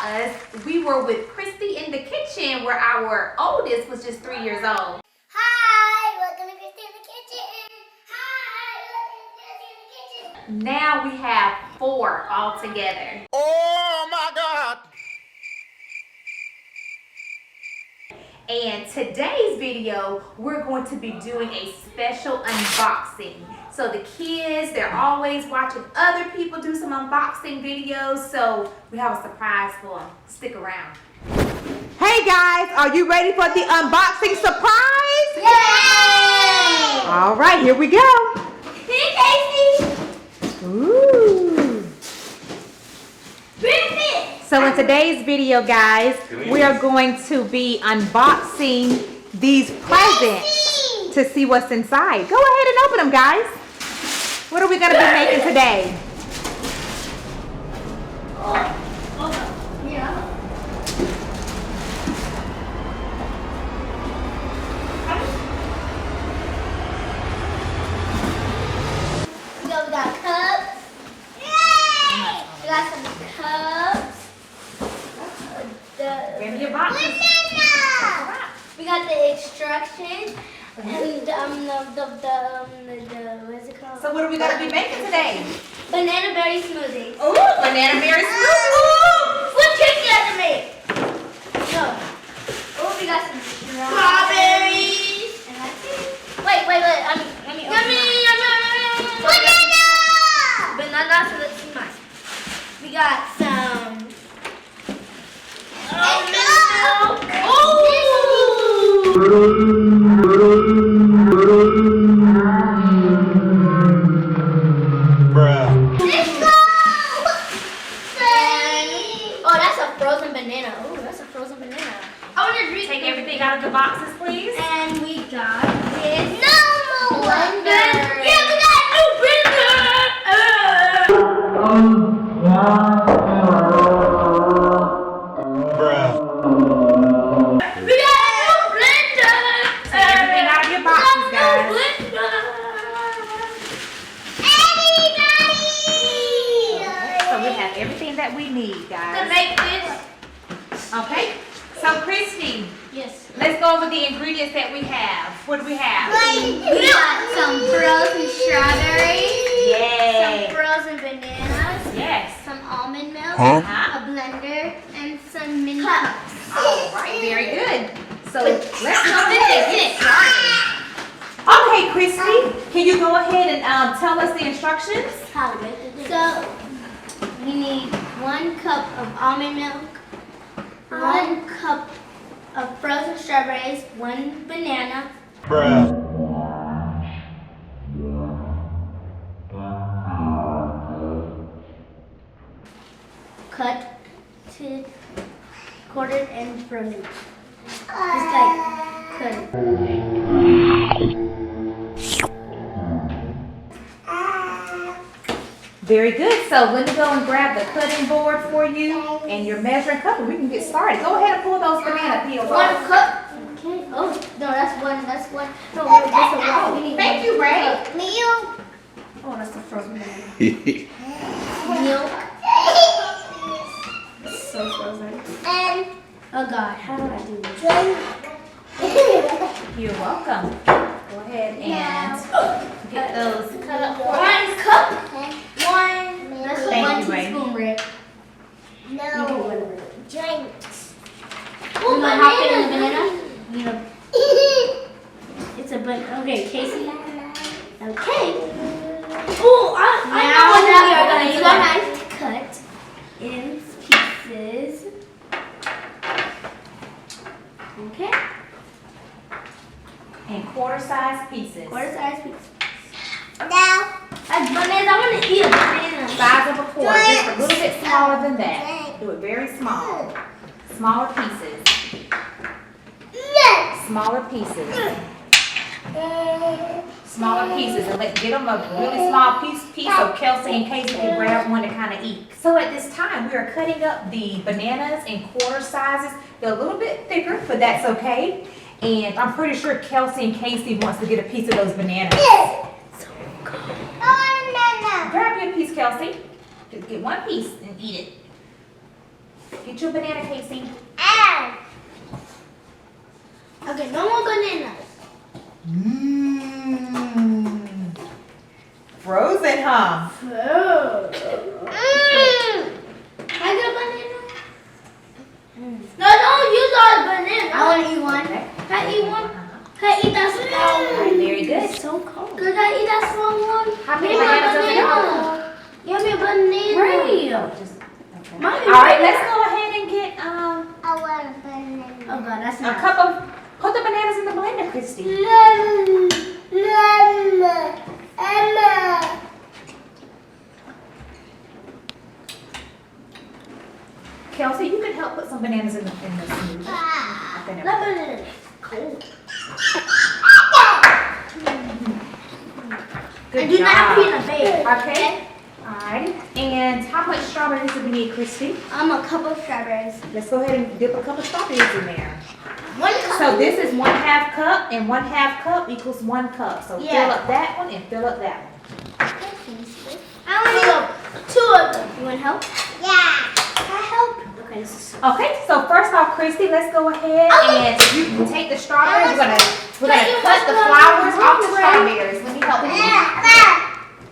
us, we were with Kristy in the kitchen where our oldest was just 3 years old. Hi, welcome to Kristy in the kitchen. Hi, welcome to Kristy in the kitchen. Now we have 4 all together. Oh my God! And today's video, we're going to be doing a special unboxing. So the kids, they're always watching other people do some unboxing videos. So we have a surprise for them. Stick around. Hey guys, are you ready for the unboxing surprise? Yay! All right, here we go. Hey, Kasey. Ooh. Bring this. So in today's video, guys, we are going to be unboxing these presents to see what's inside. Go ahead and open them, guys. What are we going to be making today? Yeah. We got cups. Yay! We got some cups. Give me your boxes. Banana! We got the instructions and what's it called? So what are we going to be making today? Banana berry smoothies. Oh, banana berry smoothie. What cake you have to make? No. Oh, we got some strawberries. And that's it. Wait. Let me open mine. Banana! Banana, so let's see mine. We got some almond milk. Bruh. Let's go! Oh, that's a frozen banana. Oh, that's a frozen banana. I want to drink. Take everything out of the boxes, please. And we got this blender. Yeah, we got a new blender. Bruh. We got a new blender. Take everything out of your boxes, guys. So we have everything that we need, To guys. make this. Okay. So Kristy, Yes. let's go over the ingredients that we have. What do we have? We got some frozen strawberries. Yay. Some frozen bananas. Yes. Some almond milk. Huh? A blender. And some mini cups. All right. Very good. So let's go ahead and get started. Okay, Kristy, can you go ahead and tell us the instructions? So, we need 1 cup of almond milk, 1 cup of frozen strawberries, 1 banana, Bruh. cut to quartered and frozen. Just like cut it. Very good. So let me go and grab the cutting board for you and your measuring cup, and we can get started. Go ahead and pull those banana peels 1 off. cup. Okay. Oh, no, that's one. No, that's a lot. We need Thank you, Ray. Milk. Oh, that's the frozen banana. Milk. So frozen. And, oh God, how do I do this? You're welcome. Go ahead and get those cut up for 1 cup. That's Thank 1 you, Ray. teaspoon, Rick. No. Drinks. We're gonna hop it in the banana. You know, it's a banana. Okay, Kasey. Okay. Oh, now we are gonna use our knife to cut in pieces. Okay. in quarter-sized pieces. Quarter-sized pieces. Now. Bananas. I want to eat a banana. Size of a quarter, just a little bit smaller than that. Do it very small. Smaller pieces. Yes. Smaller pieces. Smaller pieces, and get them a really small piece so Kelsey and Kasey can grab one to kind of eat. So at this time, we are cutting up the bananas in quarter sizes. They're a little bit thicker, but that's okay. And I'm pretty sure Kelsey and Kasey wants to get a piece of those bananas. Grab your piece, Kelsey. Just get one piece and eat it. Get you a banana, Kasey. Ow. Okay, no more bananas. Mmm. Frozen, huh? Can I get a banana? No, don't use all the bananas. I want to eat one. Okay. Can I eat one? Can I eat that small All one? right, very good. It's so cold. Can I eat that small one? How many Give me a bananas does it banana. have? Give me a banana. Oh, just, okay. Mommy, All right, let's go ahead and get I want a banana. Oh God, that's a not. cup of. Put the bananas in the blender, Kristy. Emma. Kelsey, you can help put some bananas in the smoothie. Okay, never That mind. banana is cold. Good And do not job. put in a bag. Okay. Alright. And how much strawberries do we need, Kristy? A cup of strawberries. Let's go ahead and dip a couple strawberries in there. 1 cup. So this is 1/2 cup, and 1/2 cup equals 1 cup. So Yeah. fill up that one and fill up that one. I only got 2 of them. You want help? Yeah. Can I help? Okay, this is so. Okay, so first off, Kristy, let's go ahead and you can take the strawberries. We're gonna cut the flowers off the strawberries. Let me help you.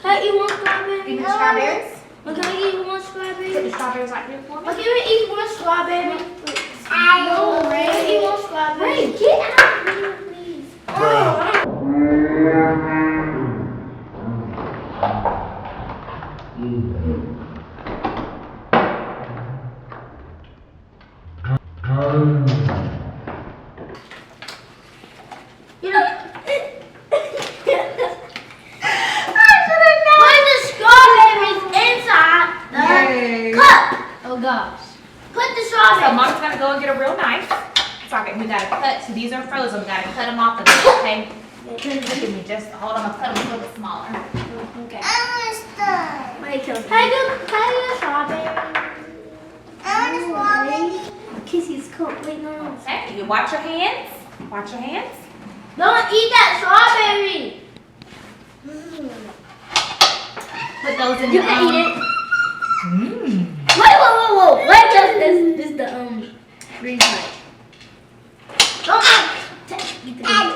Can I eat 1 strawberry? Give me the strawberries. Can I eat 1 Put strawberry? the strawberries right here for me. Okay, we eat 1 strawberry. No, Ray. Can I eat 1 strawberry? Ray, get out of here, please. Bruh. You know. Put the strawberries inside the Yay. cup. Oh gosh. Put the So strawberries. mom's gonna go and get a real knife. Sorry, we gotta cut. So these are frozen. We gotta cut them off of this, okay? Give me just hold on. I'm gonna cut them a little bit smaller. Okay. I want a star. Wait, can I get a strawberry? I want a strawberry. Kissy's coat. Wait, no. Okay, you watch your hands. Watch your hands. Don't eat that strawberry. Put those in You the can eat it. Mmm. Wait, whoa. Wait, this is the green side. Don't eat the green.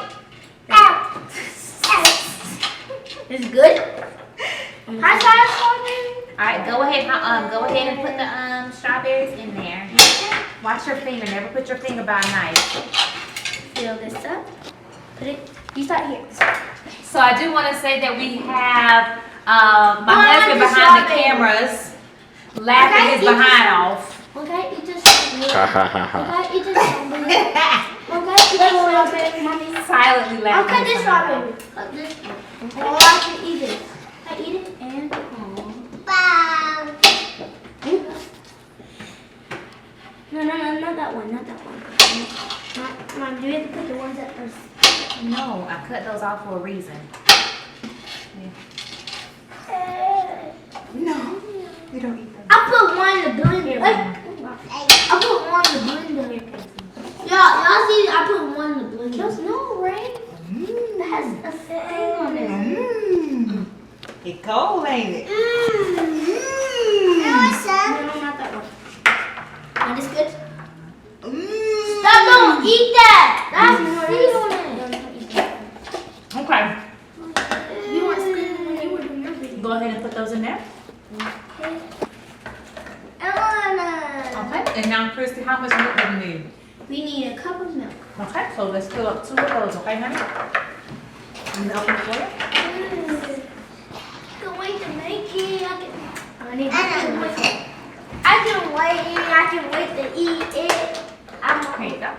Is it good? High size strawberry. All right, go ahead and put the strawberries in there. Watch your finger. Never put your finger by a knife. Fill this up. Put it. You start here. So I do want to say that we have my I husband like the behind the strawberry. cameras laughing Okay, his eat behind off. Okay, eat this strawberry. Okay, eat this strawberry. Okay, eat this strawberry, mommy. Silently I'll laughing. cut his this behind strawberry. off. Cut this. Or I can eat it. I eat it and. Wow. No, not that one. Not that one. Mom, do we have to put the ones that are. No, I cut those off for a reason. No, we don't eat them. I put one in the blender. I put one in the blender. Y'all see? I put one in the blender. Just no, Ray. That has a thing on it. Mmm. It's cold, ain't it? I want some. No, not that one. That is good. Mmm. Stop! Don't eat that. That's seed on it. Okay. You want seed when you were doing your video. Go ahead and put those in there. I want Okay. And now, Kristy, how much milk do we need? We need a cup of milk. Okay, so let's fill up 2 of those, okay, honey? You help me for it? Can't wait to make it. I can wait to eat it. Here you go.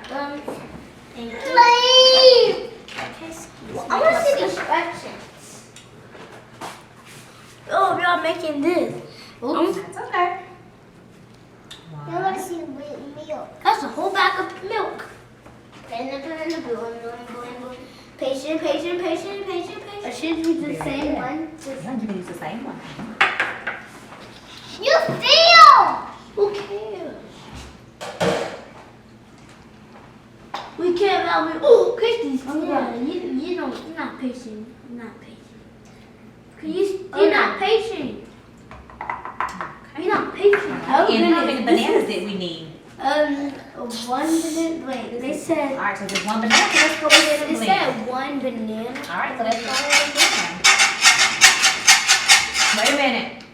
Please. I want to see the instructions. Oh, y'all making this. Oops, that's okay. I want to see milk. That's a whole bag of milk. Patient. I should use the same one. Yeah, you can use the same one. You steal. Who cares? We care about me. Oh, Kristy's. Yeah, you know, you're not patient. You're not patient. You're not patient. You're not patient. And how many bananas did we need? One banana. Wait, they said. Alright, so just one banana. So let's go ahead and They blend. said one banana. Alright, so let's go ahead and blend. Wait a minute.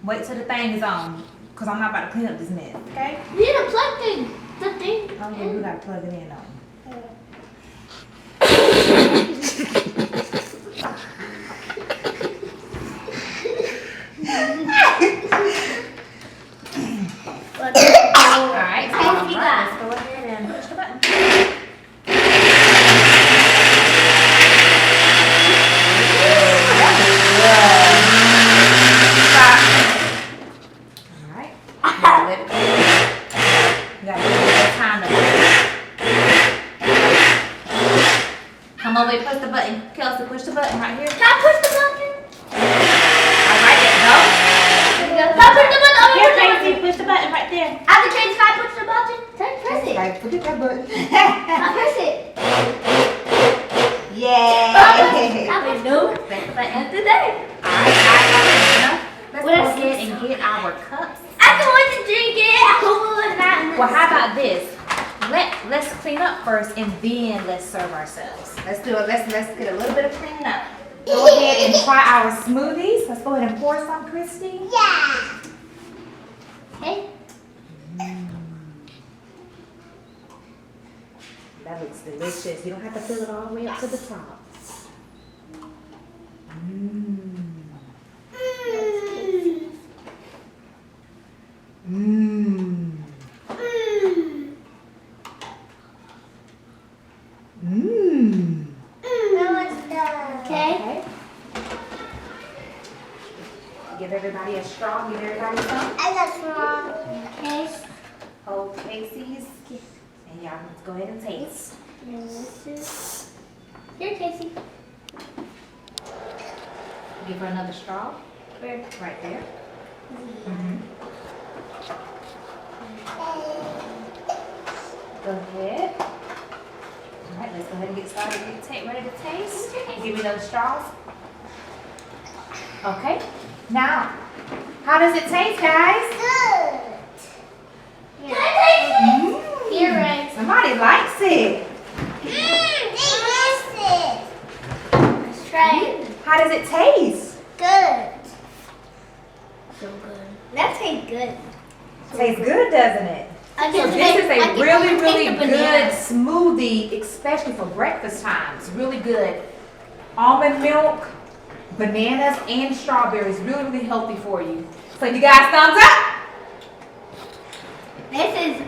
Wait till the thing is on. Because I'm not about to clean up this mess. Okay? You need to plug the thing. Oh yeah, we gotta plug it in on. Alright, so Kasey, we got. let's go ahead and push the button. Alright. Let it go. You gotta give it a little time to come over and push the button. Kelsey, push the button right here. Can I push the button? Alright, there you go. Can I push the button? Here, Kasey, push the button right there. After Kasey, can I push the button? Press it. Right, forget that button. I press it. Yay! I would know. Press the button. Today. Alright, guys, let's What go else? ahead and get our cups. I don't want to drink it. Well, how about this? Let's clean up first and then let's serve ourselves. Let's do it. Let's get a little bit of cleaning up. Go ahead and try our smoothies. Let's go ahead and pour some, Kristy. Yeah. Okay. That looks delicious. You don't have to fill it all the way up to the top. Mmm. Mmm. Mmm. Okay. Okay. Give everybody a straw. Give everybody some. I got some. Okay. Hold Kasey's. And y'all let's go ahead and taste. And this is. Here, Kasey. Give her another straw. Where? Right there. Go ahead. All right, let's go ahead and get started. Ready to taste? Give me those straws. Okay. Now, how does it taste, guys? Good. Can I taste it? Mm. Here, Ray. Somebody likes it. Delicious. Let's try it. How does it taste? Good. So good. That tastes good. Tastes good, doesn't it? I So can this taste- is I a can really, taste really the good banana. smoothie, especially for breakfast time. It's really good. Almond milk, bananas, and strawberries. Really, really healthy for you. So you guys thumbs up? This is.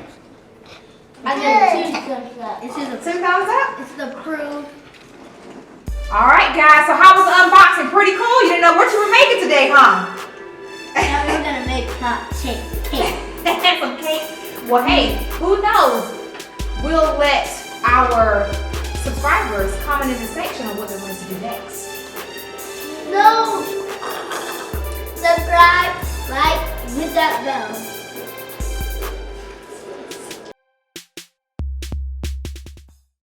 I Good. get two thumbs up. This is a. Two thumbs up? This is the proof. All right, guys. So how was the unboxing? Pretty cool. You didn't know what you were making today, huh? Now we're gonna make hot cake. Some cake. Well, hey, who knows? We'll let our subscribers comment in the section on what they want us to do next. No. Subscribe, like, hit that bell.